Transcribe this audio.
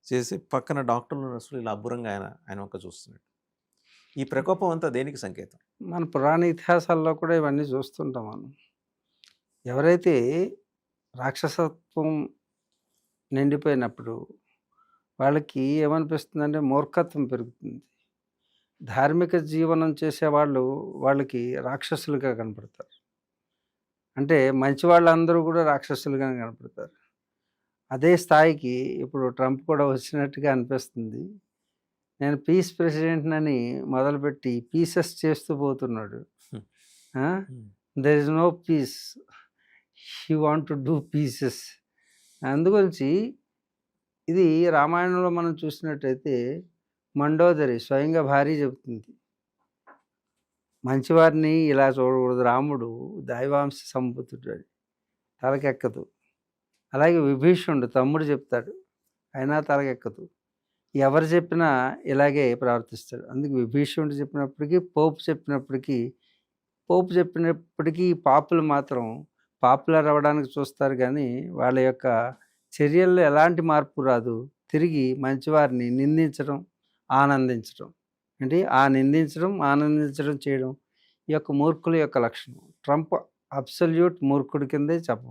చేసి పక్కన డాక్టర్లు, నర్సులు ఇలా అబ్బురంగా ఆయన వంక చూస్తున్నాడు. ఈ ప్రకోపం అంతా దేనికి సంకేతం? మన పురాణ ఇతిహాసాల్లో కూడా ఇవన్నీ చూస్తుంటాం మనం. ఎవరైతే రాక్షసత్వం నిండిపోయినప్పుడు వాళ్ళకి ఏమనిపిస్తుందంటే మూర్ఖత్వం పెరుగుతుంది. ధార్మిక జీవనం చేసేవాళ్ళు వాళ్ళకి రాక్షసులుగా కనపడతారు. అంటే మంచి వాళ్ళందరూ కూడా రాక్షసులుగానే కనపడతారు. అదే స్థాయికి ఇప్పుడు ట్రంప్ కూడా వచ్చినట్టుగా అనిపిస్తుంది. నేను పీస్ ప్రెసిడెంట్‌నని మొదలుపెట్టి పీసెస్ చేస్తూ పోతున్నాడు. హ్మ్. ఆ! Hmm. There is no peace. He want to do pieces. అందుగురించి ఇది రామాయణంలో మనం చూసినట్టయితే మండోదరి స్వయంగా భార్య చెబుతుంది. మంచివారిని ఇలా చూడకూడదు. రాముడు దైవాంశ సంభూతుడు అని. తలకెక్కదు. అలాగే విభీషణుడు తమ్ముడు చెప్తాడు. అయినా తలకెక్కదు. ఎవరు చెప్పినా ఇలాగే ప్రవర్తిస్తాడు. అందుకే విభీషణుడు చెప్పినప్పటికీ, పోపు చెప్పినప్పటికీ పాపులు మాత్రం పాపులర్ అవ్వడానికి చూస్తారు గానీ, వాళ్ళ యొక్క చర్యల్లో ఎలాంటి మార్పు రాదు. తిరిగి మంచివారిని నిందించడం, ఆనందించడం. నిందించడం, ఆనందించడం చేయడం ఈ యొక్క మూర్ఖుల యొక్క లక్షణం. ట్రంప్ అబ్సల్యూట్ మూర్ఖుడి కిందే చెప్పబడుతుంది.